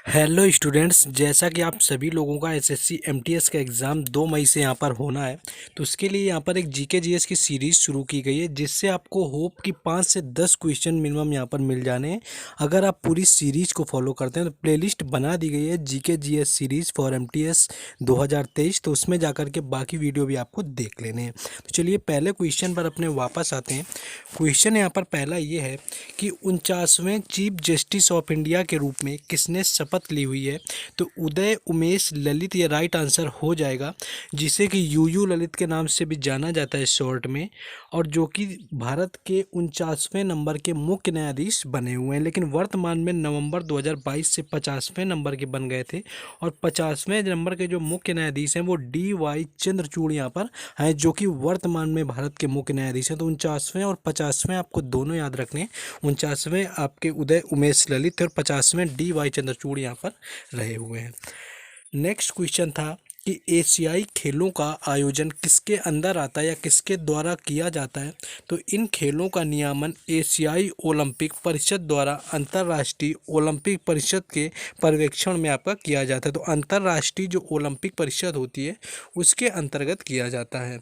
Hello students, जैसा कि आप सभी लोगों का एसएससी एमटीएस का एग्ज़ाम 2 मई से यहाँ पर होना है। तो उसके लिए यहाँ पर एक जीके जीएस की सीरीज़ शुरू की गई है, जिससे आपको होप कि 5 से 10 क्वेश्चन मिनिमम यहाँ पर मिल जाने हैं अगर आप पूरी सीरीज़ को फॉलो करते हैं। तो प्लेलिस्ट बना दी गई है GK GS series for MTS 2023, तो उसमें जाकर के बाकी वीडियो भी आपको देख लेने हैं। तो चलिए पहले क्वेश्चन पर अपने वापस आते हैं। क्वेश्चन यहाँ पर पहला ये है कि 49वें चीफ जस्टिस ऑफ इंडिया के रूप में किसने शपथ ली हुई है। तो उदय उमेश ललित ये राइट आंसर हो जाएगा, जिसे कि यूयू ललित के नाम से भी जाना जाता है शॉर्ट में, और जो कि भारत के 49वें नंबर के मुख्य न्यायाधीश बने हुए हैं। लेकिन वर्तमान में नवंबर 2022 से 50वें नंबर के बन गए थे, और 50वें नंबर के जो मुख्य न्यायाधीश हैं वो DY चंद्रचूड़ यहाँ पर हैं, जो कि वर्तमान में भारत के मुख्य न्यायाधीश हैं। तो 49वें और 50वें आपको दोनों याद रखने हैं। 49वें आपके उदय उमेश ललित और 50वें DY चंद्रचूड़ यहाँ पर रहे हुए हैं। नेक्स्ट क्वेश्चन था कि एशियाई खेलों का आयोजन किसके अंदर आता है या किसके द्वारा किया जाता है। तो इन खेलों का नियामन एशियाई ओलंपिक परिषद द्वारा अंतर्राष्ट्रीय ओलंपिक परिषद के पर्यवेक्षण में आपका किया जाता है। तो अंतर्राष्ट्रीय जो ओलंपिक परिषद होती है उसके अंतर्गत किया जाता है।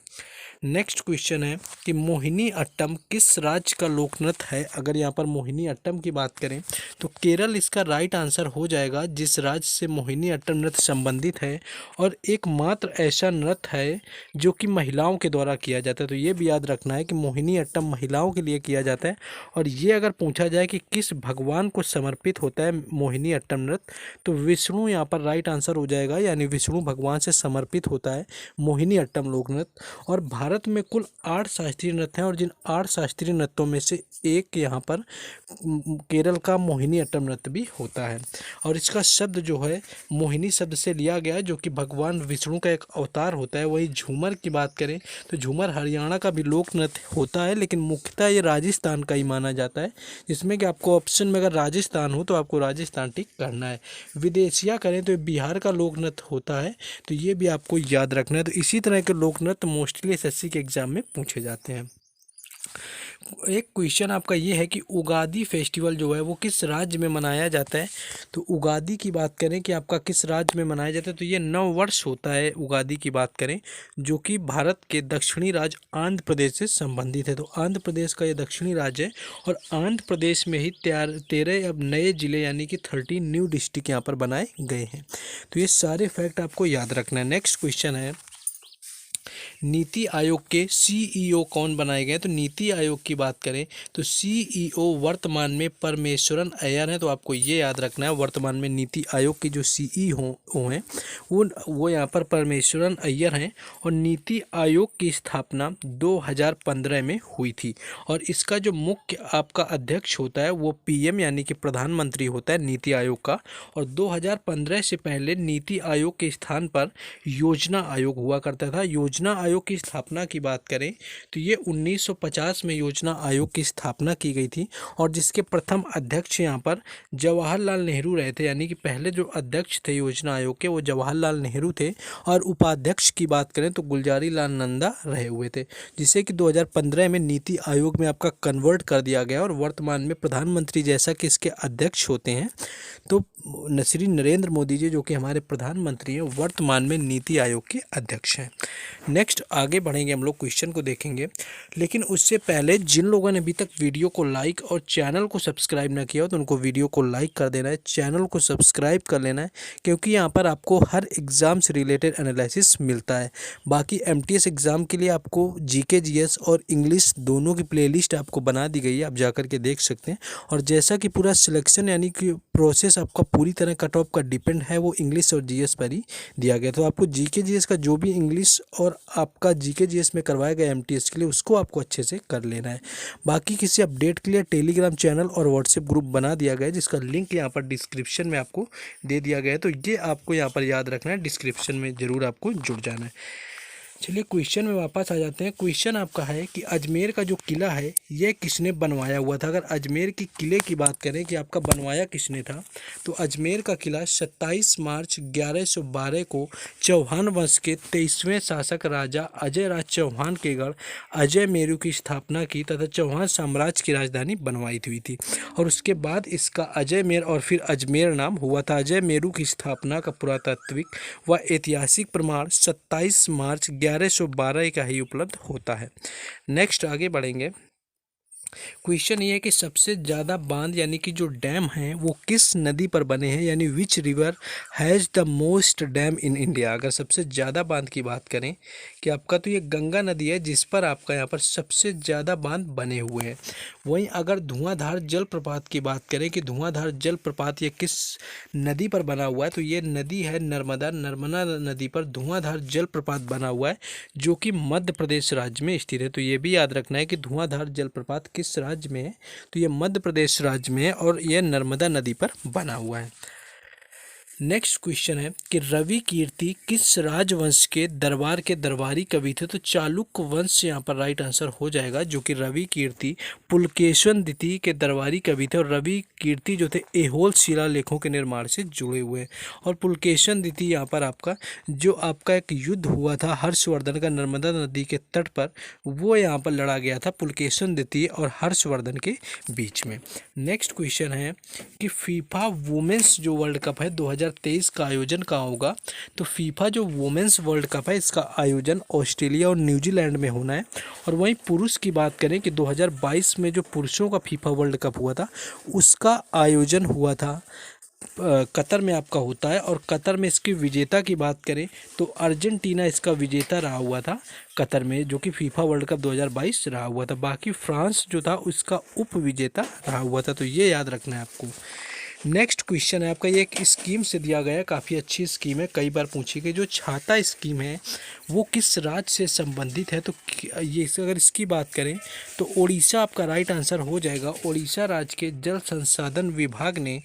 नेक्स्ट क्वेश्चन है कि मोहिनी अट्टम किस राज्य का लोक नृत्य है। अगर यहाँ पर मोहिनी अट्टम की बात करें तो केरल इसका राइट आंसर हो जाएगा, जिस राज्य से मोहिनी अट्टम नृत्य संबंधित है, और एकमात्र ऐसा नृत्य है जो कि महिलाओं के द्वारा किया जाता है। तो ये भी याद रखना है कि मोहिनी अट्टम महिलाओं के लिए किया जाता है। और ये अगर पूछा जाए कि किस भगवान को समर्पित होता है मोहिनी अट्टम नृत्य, तो विष्णु यहाँ पर राइट आंसर हो जाएगा, यानी विष्णु भगवान से समर्पित होता है मोहिनी अट्टम लोक नृत्य। और भारत में कुल 8 शास्त्रीय नृत्य हैं, और जिन 8 शास्त्रीय नृत्यों में से एक यहाँ पर केरल का मोहिनी अट्टम नृत्य भी होता है। और इसका शब्द जो है मोहिनी शब्द से लिया गया है, जो कि भगवान विष्णु का एक अवतार होता है। वही झूमर की बात करें तो झूमर हरियाणा का भी लोक नृत्य होता है, लेकिन मुख्यतः ये राजस्थान का ही माना जाता है, जिसमें कि आपको ऑप्शन में अगर राजस्थान हो तो आपको राजस्थान टिक करना है। विदेशिया करें तो बिहार का लोक नृत्य होता है, तो ये भी आपको याद रखना है। तो इसी तरह के लोक नृत्य मोस्टली एसएससी के एग्जाम में पूछे जाते हैं। एक क्वेश्चन आपका ये है कि उगादी फेस्टिवल जो है वो किस राज्य में मनाया जाता है। तो उगादी की बात करें कि आपका किस राज्य में मनाया जाता है, तो ये नव वर्ष होता है उगादी की बात करें, जो कि भारत के दक्षिणी राज्य आंध्र प्रदेश से संबंधित है। तो आंध्र प्रदेश का ये दक्षिणी राज्य है, और आंध्र प्रदेश में ही 13 अब नए जिले यानी कि 13 न्यू डिस्ट्रिक्ट यहाँ पर बनाए गए हैं। तो ये सारे फैक्ट आपको याद रखना है। नेक्स्ट क्वेश्चन है नीति आयोग के सीईओ कौन बनाए गए। तो नीति आयोग की बात करें तो सीईओ वर्तमान में परमेश्वरन अय्यर हैं। तो आपको ये याद रखना है, वर्तमान में नीति आयोग के जो सीईओ हैं वो यहाँ पर परमेश्वरन अय्यर हैं। और नीति आयोग की स्थापना 2015 में हुई थी, और इसका जो मुख्य आपका अध्यक्ष होता है वो पीएम यानी कि प्रधानमंत्री होता है नीति आयोग का। और 2015 से पहले नीति आयोग के स्थान पर योजना आयोग हुआ करता था। योजना आयोग की स्थापना की बात करें तो ये 1950 में योजना आयोग की स्थापना की गई थी, और जिसके प्रथम अध्यक्ष यहाँ पर जवाहरलाल नेहरू रहे थे, यानी कि पहले जो अध्यक्ष थे योजना आयोग के वो जवाहरलाल नेहरू थे। और उपाध्यक्ष की बात करें तो गुलजारी लाल नंदा रहे हुए थे, जिसे कि 2015 में नीति आयोग में आपका कन्वर्ट कर दिया गया, और वर्तमान में प्रधानमंत्री जैसा कि इसके अध्यक्ष होते हैं। तो श्री नरेंद्र मोदी जी जो कि हमारे प्रधानमंत्री हैं वर्तमान में नीति आयोग के अध्यक्ष हैं। नेक्स्ट आगे बढ़ेंगे, हम लोग क्वेश्चन को देखेंगे, लेकिन उससे पहले जिन लोगों ने अभी तक वीडियो को लाइक और चैनल को सब्सक्राइब ना किया हो तो उनको वीडियो को लाइक कर देना है, चैनल को सब्सक्राइब कर लेना है, क्योंकि यहाँ पर आपको हर एग्ज़ाम से रिलेटेड एनालिसिस मिलता है। बाकी एमटीएस एग्ज़ाम के लिए आपको जीके जीएस और इंग्लिश दोनों की प्लेलिस्ट आपको बना दी गई है, आप जाकर के देख सकते हैं। और जैसा कि पूरा सिलेक्शन यानी कि प्रोसेस आपका पूरी तरह कट ऑफ का डिपेंड है, वो इंग्लिश और जीएस पर ही दिया गया। तो आपको जीके जीएस का जो भी इंग्लिश और आपका जीके जीएस में करवाया गया एमटीएस के लिए उसको आपको अच्छे से कर लेना है। बाकी किसी अपडेट के लिए टेलीग्राम चैनल और व्हाट्सएप ग्रुप बना दिया गया है, जिसका लिंक यहाँ पर डिस्क्रिप्शन में आपको दे दिया गया है। तो ये आपको यहाँ पर याद रखना है, डिस्क्रिप्शन में ज़रूर आपको जुड़ जाना है। चलिए क्वेश्चन में वापस आ जाते हैं। क्वेश्चन आपका है कि अजमेर का जो किला है ये किसने बनवाया हुआ था। अगर अजमेर के किले की बात करें कि आपका बनवाया किसने था, तो अजमेर का किला 27 मार्च 1112 को चौहान वंश के 23वें शासक राजा अजय राज चौहान के गढ़ अजय मेरू की स्थापना की तथा चौहान साम्राज्य की राजधानी बनवाई हुई थी। और उसके बाद इसका अजय मेर और फिर अजमेर नाम हुआ था। अजय मेरू की स्थापना का पुरातात्विक व ऐतिहासिक प्रमाण 27 मार्च 1112 का ही उपलब्ध होता है। नेक्स्ट आगे बढ़ेंगे। क्वेश्चन ये है कि सबसे ज़्यादा बांध यानी कि जो डैम हैं वो किस नदी पर बने हैं, यानी which river has the most dam in India. अगर सबसे ज़्यादा बांध की बात करें कि आपका, तो ये गंगा नदी है जिस पर आपका यहाँ पर सबसे ज़्यादा बांध बने हुए हैं। वहीं अगर धुआंधार जलप्रपात की बात करें कि धुआंधार जलप्रपात ये किस नदी पर बना हुआ है, तो ये नदी है नर्मदा। नर्मदा नदी पर धुआंधार जलप्रपात बना हुआ है जो कि मध्य प्रदेश राज्य में स्थित है। तो ये भी याद रखना है कि धुआंधार जलप्रपात किस राज्य में है, तो ये मध्य प्रदेश राज्य में है और यह नर्मदा नदी पर बना हुआ है। नेक्स्ट क्वेश्चन है कि रवि कीर्ति किस राजवंश के दरबार के दरबारी कवि थे। तो चालुक्य वंश से यहाँ पर राइट आंसर हो जाएगा, जो कि रवि कीर्ति पुलकेशिन द्वितीय के दरबारी कवि थे। और रवि कीर्ति जो थे ऐहोल शिलालेखों के निर्माण से जुड़े हुए हैं। और पुलकेशिन द्वितीय यहाँ पर आपका जो आपका एक युद्ध हुआ था हर्षवर्धन का नर्मदा नदी के तट पर, वो यहाँ पर लड़ा गया था पुलकेशिन द्वितीय और हर्षवर्धन के बीच में। नेक्स्ट क्वेश्चन है कि फीफा वुमेन्स जो वर्ल्ड कप है 2023 का आयोजन कहाँ होगा। तो फीफा जो वुमेन्स वर्ल्ड कप है इसका आयोजन ऑस्ट्रेलिया और न्यूजीलैंड में होना है। और वहीं पुरुष की बात करें कि 2022 में जो पुरुषों का फीफा वर्ल्ड कप हुआ था उसका आयोजन हुआ था कतर में आपका होता है। और कतर में इसकी विजेता की बात करें तो अर्जेंटीना इसका विजेता रहा हुआ था कतर में, जो कि फीफा वर्ल्ड कप 2022 रहा हुआ था। बाकी फ्रांस जो था उसका उप विजेता रहा हुआ था। तो ये याद रखना है आपको। नेक्स्ट क्वेश्चन है आपका, ये एक स्कीम से दिया गया है, काफ़ी अच्छी स्कीम है, कई बार पूछी गई। जो छाता स्कीम है वो किस राज्य से संबंधित है। तो ये अगर इसकी बात करें तो उड़ीसा आपका राइट आंसर हो जाएगा। उड़ीसा राज्य के जल संसाधन विभाग ने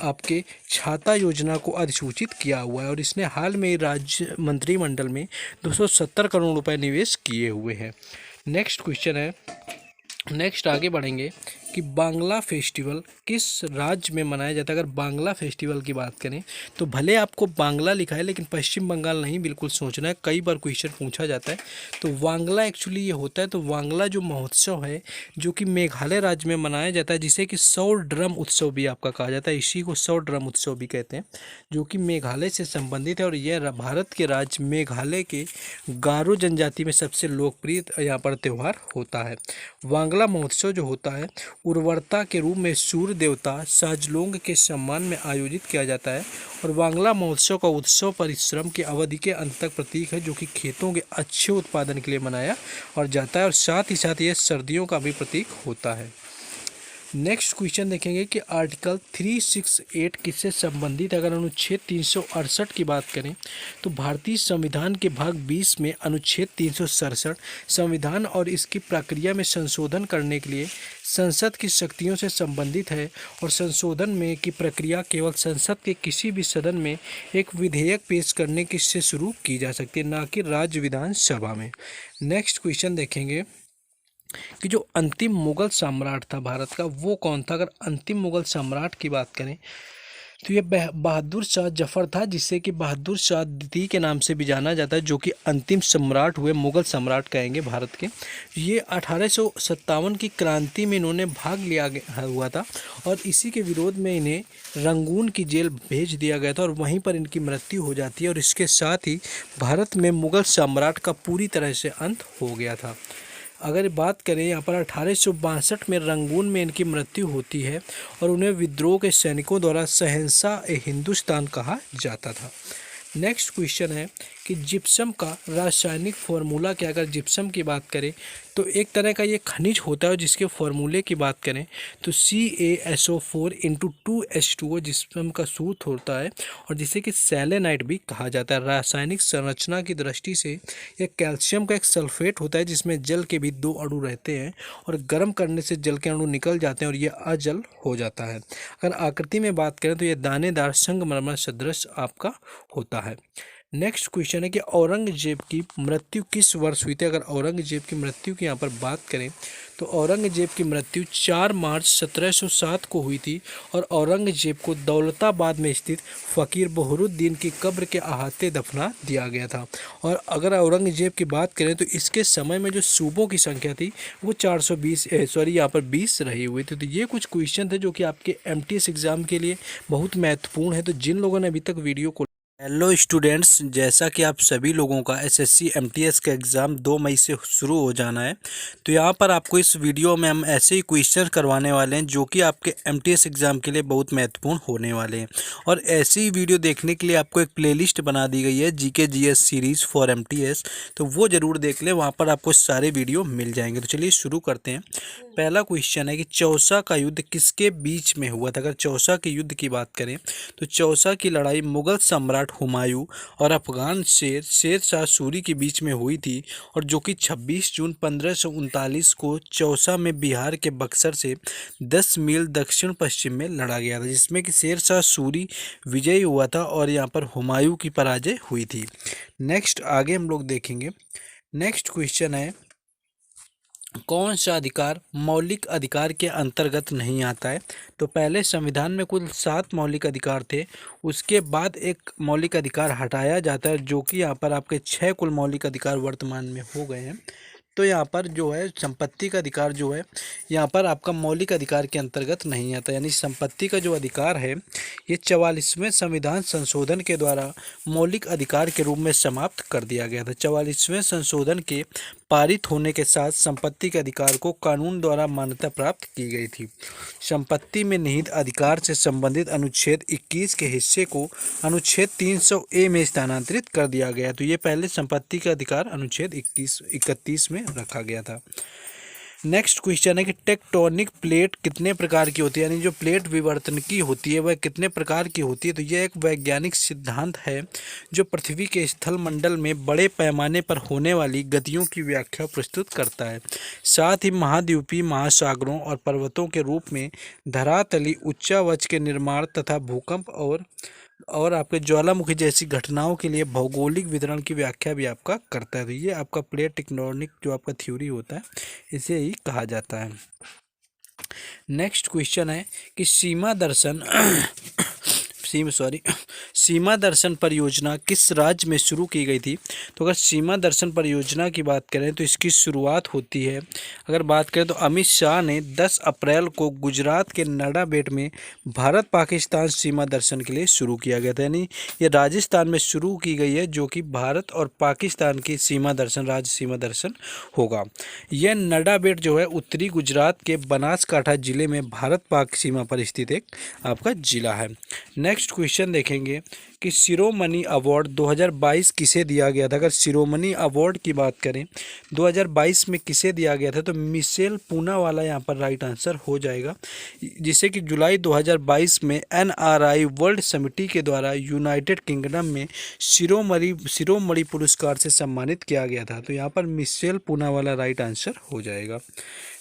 आपके छाता योजना को अधिसूचित किया हुआ है और इसने हाल में राज्य मंत्रिमंडल में 270 करोड़ रुपए निवेश किए हुए हैं। नेक्स्ट क्वेश्चन है, नेक्स्ट आगे बढ़ेंगे कि बांग्ला फेस्टिवल किस राज्य में मनाया जाता है। अगर बांग्ला फेस्टिवल की बात करें तो भले आपको बांग्ला लिखा है लेकिन पश्चिम बंगाल नहीं, बिल्कुल सोचना है, कई बार क्वेश्चन पूछा जाता है। तो वांगला एक्चुअली ये होता है। तो वांगला जो महोत्सव है जो कि मेघालय राज्य में मनाया जाता है, जिसे कि 100 ड्रम उत्सव भी आपका कहा जाता है, इसी को 100 ड्रम उत्सव भी कहते हैं, जो कि मेघालय से संबंधित है। और यह भारत के राज्य मेघालय के गारो जनजाति में सबसे लोकप्रिय यहाँ पर त्यौहार होता है। वांगला महोत्सव जो होता है उर्वरता के रूप में सूर्य देवता साजलोंग के सम्मान में आयोजित किया जाता है। और वांगला महोत्सव का उत्सव परिश्रम की अवधि के अंत तक प्रतीक है, जो कि खेतों के अच्छे उत्पादन के लिए मनाया और जाता है। और साथ ही साथ ये सर्दियों का भी प्रतीक होता है। नेक्स्ट क्वेश्चन देखेंगे कि आर्टिकल 368 किससे संबंधित। अगर अनुच्छेद 368 की बात करें तो भारतीय संविधान के भाग 20 में अनुच्छेद 367 संविधान और इसकी प्रक्रिया में संशोधन करने के लिए संसद की शक्तियों से संबंधित है। और संशोधन में की प्रक्रिया केवल संसद के किसी भी सदन में एक विधेयक पेश करने की से शुरू की जा सकती है, ना कि राज्य विधानसभा में। नेक्स्ट क्वेश्चन देखेंगे कि जो अंतिम मुगल सम्राट था भारत का वो कौन था। अगर अंतिम मुगल सम्राट की बात करें तो ये बहादुर शाह जफर था, जिसे कि बहादुर शाह द्वितीय के नाम से भी जाना जाता है, जो कि अंतिम सम्राट हुए, मुगल सम्राट कहेंगे भारत के। ये 1857 की क्रांति में इन्होंने भाग लिया हुआ था और इसी के विरोध में इन्हें रंगून की जेल भेज दिया गया था और वहीं पर इनकी मृत्यु हो जाती है। और इसके साथ ही भारत में मुगल सम्राट का पूरी तरह से अंत हो गया था। अगर बात करें यहाँ पर 1862 में रंगून में इनकी मृत्यु होती है और उन्हें विद्रोह के सैनिकों द्वारा शहंशाह ए हिंदुस्तान कहा जाता था। नेक्स्ट क्वेश्चन है कि जिप्सम का रासायनिक फार्मूला क्या। अगर जिप्सम की बात करें तो एक तरह का ये खनिज होता है, जिसके फार्मूले की बात करें तो CaSO4 × 2H2O जिप्सम का सूत्र होता है और जिसे कि सेलेनाइट भी कहा जाता है। रासायनिक संरचना की दृष्टि से यह कैल्शियम का एक सल्फेट होता है जिसमें जल के भी 2 अणु रहते हैं और गर्म करने से जल के अणु निकल जाते हैं और यह अजल हो जाता है। अगर आकृति में बात करें तो यह दानेदार संगमरमर सदृश आपका होता है। नेक्स्ट क्वेश्चन है कि औरंगजेब की मृत्यु किस वर्ष हुई थी। अगर औरंगजेब की मृत्यु की यहाँ पर बात करें तो औरंगजेब की मृत्यु 4 मार्च 1707 को हुई थी और औरंगजेब को दौलताबाद में स्थित फ़कीर बहरुद्दीन की कब्र के अहाते दफना दिया गया था। और अगर औरंगजेब की बात करें तो इसके समय में जो सूबों की संख्या थी वो 420 यहाँ पर 20 रही हुई थी। तो ये कुछ क्वेश्चन थे जो कि आपके एमटीएस एग्ज़ाम के लिए बहुत महत्वपूर्ण है। तो जिन लोगों ने अभी तक वीडियो को हेलो स्टूडेंट्स, जैसा कि आप सभी लोगों का एसएससी एमटीएस का एग्ज़ाम 2 मई से शुरू हो जाना है, तो यहाँ पर आपको इस वीडियो में हम ऐसे ही क्वेश्चन करवाने वाले हैं जो कि आपके एमटीएस एग्ज़ाम के लिए बहुत महत्वपूर्ण होने वाले हैं। और ऐसी ही वीडियो देखने के लिए आपको एक प्लेलिस्ट बना दी गई है GK GS series for MTS, तो वो ज़रूर देख लें, वहाँ पर आपको सारे वीडियो मिल जाएंगे। तो चलिए शुरू करते हैं। पहला क्वेश्चन है कि चौसा का युद्ध किसके बीच में हुआ था। अगर चौसा के युद्ध की बात करें तो चौसा की लड़ाई मुगल सम्राट हुमायूं और अफगान शेर शाह सूरी के बीच में हुई थी, और जो कि 26 जून 1539 को चौसा में बिहार के बक्सर से 10 मील दक्षिण पश्चिम में लड़ा गया था, जिसमें कि शेर शाह सूरी विजयी हुआ था और यहाँ पर हुमायूं की पराजय हुई थी। नेक्स्ट आगे हम लोग देखेंगे। नेक्स्ट क्वेश्चन है कौन सा अधिकार मौलिक अधिकार के अंतर्गत नहीं आता है। तो पहले संविधान में कुल 7 मौलिक अधिकार थे, उसके बाद एक मौलिक अधिकार हटाया जाता है, जो कि यहाँ पर आपके 6 कुल मौलिक अधिकार वर्तमान में हो गए हैं। तो यहाँ पर जो है संपत्ति का अधिकार जो है यहाँ पर आपका मौलिक अधिकार के अंतर्गत नहीं आता, यानी संपत्ति का जो अधिकार है ये 44वें संविधान संशोधन के द्वारा मौलिक अधिकार के रूप में समाप्त कर दिया गया था। 44वें संशोधन के पारित होने के साथ संपत्ति के अधिकार को कानून द्वारा मान्यता प्राप्त की गई थी। संपत्ति में निहित अधिकार से संबंधित अनुच्छेद 21 के हिस्से को अनुच्छेद 300A में स्थानांतरित कर दिया गया। तो ये पहले संपत्ति का अधिकार अनुच्छेद 31 में रखा गया था। नेक्स्ट क्वेश्चन है कि टेक्टोनिक प्लेट कितने प्रकार की होती है, यानी जो प्लेट विवर्तन की होती है वह कितने प्रकार की होती है। तो यह एक वैज्ञानिक सिद्धांत है जो पृथ्वी के स्थल मंडल में बड़े पैमाने पर होने वाली गतियों की व्याख्या प्रस्तुत करता है। साथ ही महाद्वीपीय महासागरों और पर्वतों के रूप में धरातली उच्चावच के निर्माण तथा भूकंप और आपके ज्वालामुखी जैसी घटनाओं के लिए भौगोलिक वितरण की व्याख्या भी आपका करता है। तो ये आपका प्लेट टेक्टोनिक जो आपका थ्योरी होता है इसे ही कहा जाता है। नेक्स्ट क्वेश्चन है कि सीमा दर्शन परियोजना किस राज्य में शुरू की गई थी। तो अगर सीमा दर्शन परियोजना की बात करें तो इसकी शुरुआत होती है, अगर बात करें तो अमित शाह ने 10 अप्रैल को गुजरात के नडाबेट में भारत पाकिस्तान सीमा दर्शन के लिए शुरू किया गया था, यानी ये राजस्थान में शुरू की गई है जो कि भारत और पाकिस्तान की सीमा दर्शन राज्य सीमा दर्शन होगा। यह नडाबेट जो है उत्तरी गुजरात के बनासकांठा जिले में भारत पाक सीमा पर स्थित एक आपका जिला है। नेक्स्ट क्वेश्चन देखेंगे कि शिरोमणि अवार्ड 2022 किसे दिया गया था। अगर शिरोमणि अवार्ड की बात करें 2022 में किसे दिया गया था तो मिशेल पूनावाला यहाँ पर राइट आंसर हो जाएगा, जिसे कि जुलाई 2022 में NRI वर्ल्ड समिति के द्वारा यूनाइटेड किंगडम में शिरोमणि पुरस्कार से सम्मानित किया गया था। तो यहाँ पर मिशेल पूनावाला राइट आंसर हो जाएगा।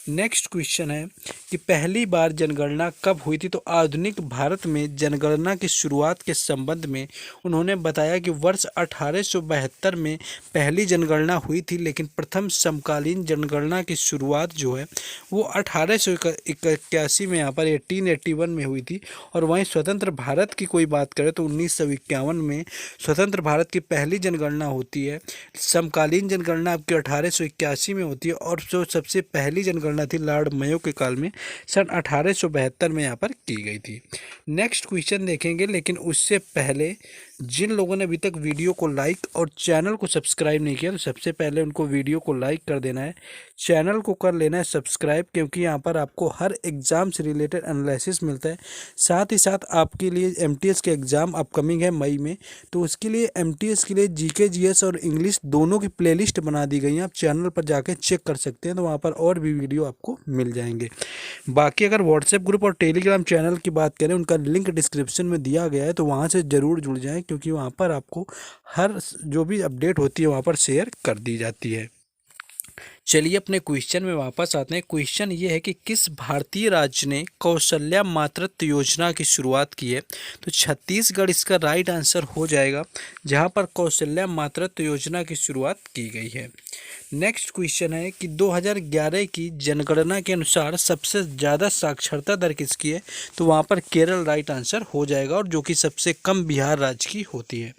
नेक्स्ट क्वेश्चन है कि पहली बार जनगणना कब हुई थी। तो आधुनिक भारत में जनगणना की शुरुआत के संबंध में उन्होंने बताया कि वर्ष 1872 में पहली जनगणना हुई थी, लेकिन प्रथम समकालीन जनगणना की शुरुआत जो है वो 1881 में यहाँ पर 1881 में हुई थी। और वहीं स्वतंत्र भारत की कोई बात करें तो 1951 में स्वतंत्र भारत की पहली जनगणना होती है। समकालीन जनगणना आपकी 1881 में होती है, और जो सबसे पहली जनगणना थी लॉर्ड मेयो के काल में सन 1872 में यहाँ पर की गई थी। नेक्स्ट क्वेश्चन देखेंगे, लेकिन उससे पहले जिन लोगों ने अभी तक वीडियो को लाइक और चैनल को सब्सक्राइब नहीं किया तो सबसे पहले उनको वीडियो को लाइक कर देना है, चैनल को कर लेना है सब्सक्राइब, क्योंकि यहाँ पर आपको हर एग्ज़ाम से रिलेटेड एनालिसिस मिलता है। साथ ही साथ आपके लिए एमटीएस के एग्ज़ाम अपकमिंग है मई में, तो उसके लिए एमटीएस के लिए जीके जीएस और इंग्लिश दोनों की प्लेलिस्ट बना दी गई है, आप चैनल पर जाकर चेक कर सकते हैं, तो वहाँ पर और भी वीडियो आपको मिल जाएंगे। बाकी अगर व्हाट्सएप ग्रुप और टेलीग्राम चैनल की बात करें उनका लिंक डिस्क्रिप्शन में दिया गया है, तो वहाँ से ज़रूर जुड़ जाएं, क्योंकि वहाँ पर आपको हर जो भी अपडेट होती है वहाँ पर शेयर कर दी जाती है। चलिए अपने क्वेश्चन में वापस आते हैं। क्वेश्चन ये है कि किस भारतीय राज्य ने कौशल्या मातृत्व योजना की शुरुआत की है? तो छत्तीसगढ़ इसका राइट आंसर हो जाएगा, जहां पर कौशल्या मातृत्व योजना की शुरुआत की गई है। नेक्स्ट क्वेश्चन है कि 2011 की जनगणना के अनुसार सबसे ज़्यादा साक्षरता दर किसकी है? तो वहाँ पर केरल राइट आंसर हो जाएगा, और जो कि सबसे कम बिहार राज्य की होती है।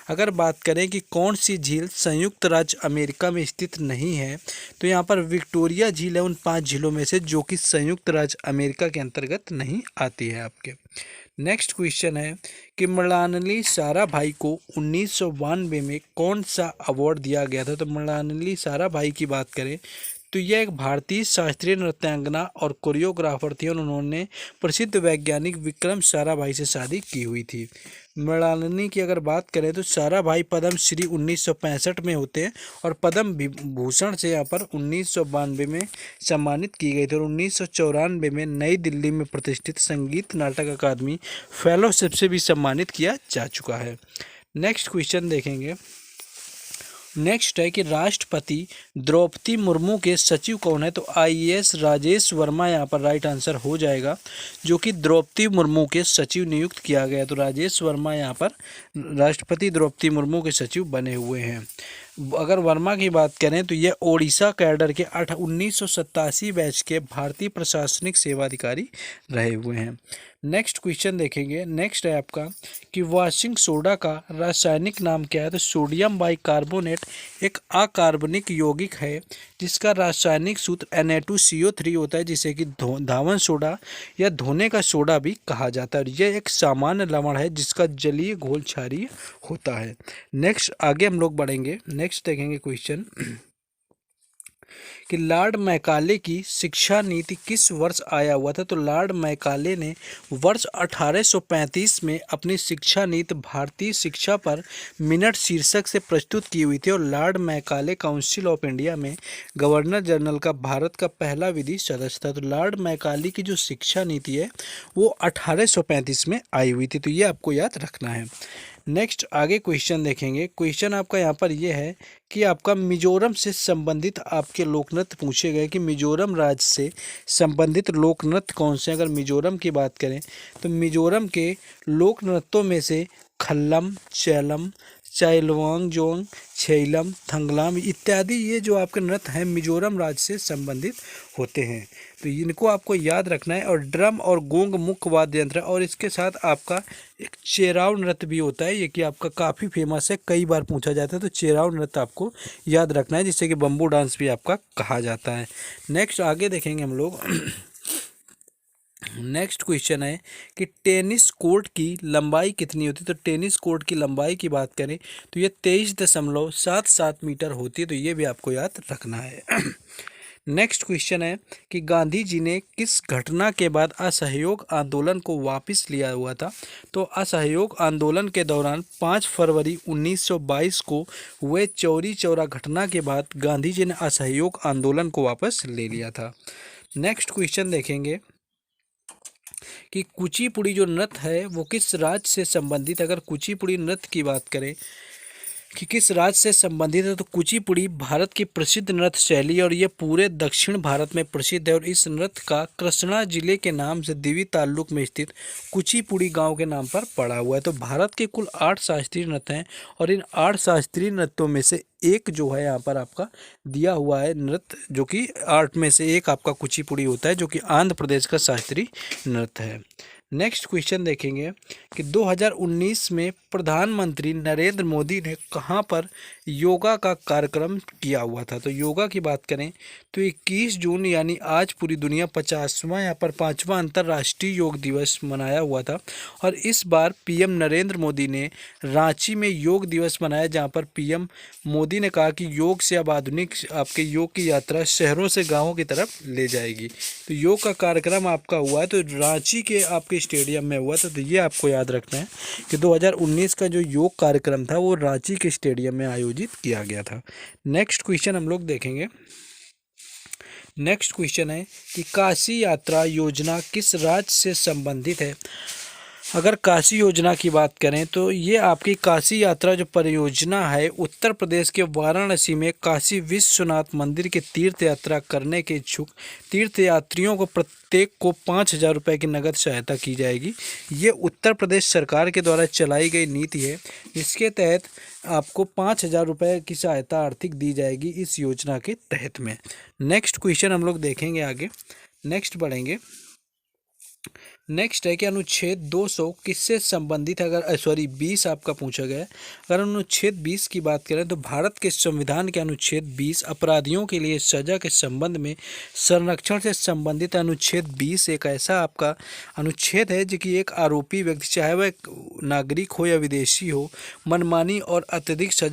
अगर बात करें कि कौन सी झील संयुक्त राज्य अमेरिका में स्थित नहीं है, तो यहाँ पर विक्टोरिया झील है उन 5 झीलों में से जो कि संयुक्त राज्य अमेरिका के अंतर्गत नहीं आती है आपके। नेक्स्ट क्वेश्चन है कि मृणालिनी साराभाई को 1992 में कौन सा अवार्ड दिया गया था? तो मृणालिनी साराभाई की बात करें तो यह एक भारतीय शास्त्रीय नृत्यांगना और कोरियोग्राफर थी, और उन्होंने प्रसिद्ध वैज्ञानिक विक्रम साराभाई से शादी की हुई थी। मृणालिनी की अगर बात करें तो साराभाई पद्म श्री 1965 में होते हैं, और पद्म भूषण से यहाँ पर 1992 में सम्मानित की गई थी, और 1994 में नई दिल्ली में प्रतिष्ठित संगीत नाटक अकादमी फेलोशिप से भी सम्मानित किया जा चुका है। नेक्स्ट क्वेश्चन देखेंगे। नेक्स्ट है कि राष्ट्रपति द्रौपदी मुर्मू के सचिव कौन है? तो आईएएस राजेश वर्मा यहाँ पर राइट आंसर हो जाएगा, जो कि द्रौपदी मुर्मू के सचिव नियुक्त किया गया। तो राजेश वर्मा यहाँ पर राष्ट्रपति द्रौपदी मुर्मू के सचिव बने हुए हैं। अगर वर्मा की बात करें तो यह ओडिशा कैडर के 1987 बैच के भारतीय प्रशासनिक सेवा अधिकारी रहे हुए हैं। नेक्स्ट क्वेश्चन देखेंगे। नेक्स्ट है आपका कि वॉशिंग सोडा का रासायनिक नाम क्या है? तो सोडियम बाइकार्बोनेट एक अकार्बनिक यौगिक है जिसका रासायनिक सूत्र Na2CO3 होता है, जिसे कि धावन सोडा या धोने का सोडा भी कहा जाता है। यह एक सामान्य लवण है जिसका जलीय घोल क्षारीय होता है। नेक्स्ट आगे हम लोग बढ़ेंगे। नेक्स्ट देखेंगे क्वेश्चन कि लॉर्ड मैकाले की शिक्षा नीति किस वर्ष आया हुआ था? तो लॉर्ड मैकाले ने वर्ष 1835 में अपनी शिक्षा नीति भारतीय शिक्षा पर मिनट शीर्षक से प्रस्तुत की हुई थी, और Lord Macaulay council of India में गवर्नर जनरल का भारत का पहला विधि सदस्य था। तो लॉर्ड मैकाले की जो शिक्षा नीति है वो 1835 में आई हुई थी, तो ये आपको याद रखना है। नेक्स्ट आगे क्वेश्चन देखेंगे। क्वेश्चन आपका यहाँ पर यह है कि आपका मिजोरम से संबंधित आपके लोक नृत्य पूछे गए कि मिजोरम राज्य से संबंधित लोक नृत्य कौन से। अगर मिजोरम की बात करें तो मिजोरम के लोक नृत्यों में से खल्लम, चैलम, चाइलवांगजोंग, छैलम, थंगलाम इत्यादि ये जो आपके नृत्य हैं मिजोरम राज्य से संबंधित होते हैं, तो इनको आपको याद रखना है। और ड्रम और गोंग मुख्य वाद्य यंत्र है, और इसके साथ आपका एक चेराव नृत्य भी होता है, ये कि आपका काफ़ी फेमस है, कई बार पूछा जाता है। तो चेराव नृत्य आपको याद रखना है, जिससे कि बम्बू डांस भी आपका कहा जाता है। नेक्स्ट आगे देखेंगे हम लोग। नेक्स्ट क्वेश्चन है कि टेनिस कोर्ट की लंबाई कितनी होती है? तो टेनिस कोर्ट की लंबाई की बात करें तो ये 23.77 मीटर होती है, तो ये भी आपको याद रखना है। नेक्स्ट क्वेश्चन है कि गांधी जी ने किस घटना के बाद असहयोग आंदोलन को वापस लिया हुआ था? तो असहयोग आंदोलन के दौरान 5 फरवरी 1922 को हुए चौरी चौरा घटना के बाद गांधी जी ने असहयोग आंदोलन को वापस ले लिया था। नेक्स्ट क्वेश्चन देखेंगे कि कुचिपुड़ी जो नृत्य है वो किस राज्य से संबंधित। अगर कुचिपुड़ी नृत्य की बात करें कि किस राज्य से संबंधित है, तो कुचिपुड़ी भारत की प्रसिद्ध नृत्य शैली है, और ये पूरे दक्षिण भारत में प्रसिद्ध है। और इस नृत्य का कृष्णा जिले के नाम से दिवी ताल्लुक में स्थित कुचिपुड़ी गांव के नाम पर पड़ा हुआ है। तो भारत के कुल 8 शास्त्रीय नृत्य हैं, और इन 8 शास्त्रीय नृत्यों में से एक जो है यहाँ पर आपका दिया हुआ है नृत्य, जो कि 8 में से एक आपका कुचिपुड़ी होता है, जो कि आंध्र प्रदेश का शास्त्रीय नृत्य है। नेक्स्ट क्वेश्चन देखेंगे कि 2019 में प्रधानमंत्री नरेंद्र मोदी ने कहां पर योगा का कार्यक्रम किया हुआ था? तो योगा की बात करें तो 21 जून यानी आज पूरी दुनिया 50वां यहाँ पर 5वां अंतर्राष्ट्रीय योग दिवस मनाया हुआ था, और इस बार पीएम नरेंद्र मोदी ने रांची में योग दिवस मनाया, जहां पर पीएम मोदी ने कहा कि योग से अब आधुनिक आपके योग की यात्रा शहरों से गाँवों की तरफ ले जाएगी। तो योग का कार्यक्रम आपका हुआ है तो रांची के आपके स्टेडियम में हुआ था, तो ये आपको याद रखना है कि 2019 का जो योग कार्यक्रम था वो रांची के स्टेडियम में आयोजित किया गया था। नेक्स्ट क्वेश्चन हम लोग देखेंगे। नेक्स्ट क्वेश्चन है कि काशी यात्रा योजना किस राज्य से संबंधित है? अगर काशी योजना की बात करें तो ये आपकी काशी यात्रा जो परियोजना है उत्तर प्रदेश के वाराणसी में काशी विश्वनाथ मंदिर के तीर्थ यात्रा करने के इच्छुक तीर्थ यात्रियों को प्रत्येक को 5,000 रुपये की नगद सहायता की जाएगी। ये उत्तर प्रदेश सरकार के द्वारा चलाई गई नीति है, जिसके तहत आपको 5,000 रुपये की सहायता आर्थिक दी जाएगी इस योजना के तहत में। नेक्स्ट क्वेश्चन हम लोग देखेंगे आगे। नेक्स्ट बढ़ेंगे। नेक्स्ट है कि अनुच्छेद 200 किससे संबंधित है? अगर 20 आपका पूछा गया है। अगर अनुच्छेद 20 की बात करें तो भारत के संविधान के अनुच्छेद 20 अपराधियों के लिए सजा के संबंध में संरक्षण से संबंधित अनुच्छेद 20 एक ऐसा आपका अनुच्छेद है जो कि एक आरोपी व्यक्ति, चाहे वह नागरिक हो या विदेशी हो, मनमानी और अत्यधिक सजा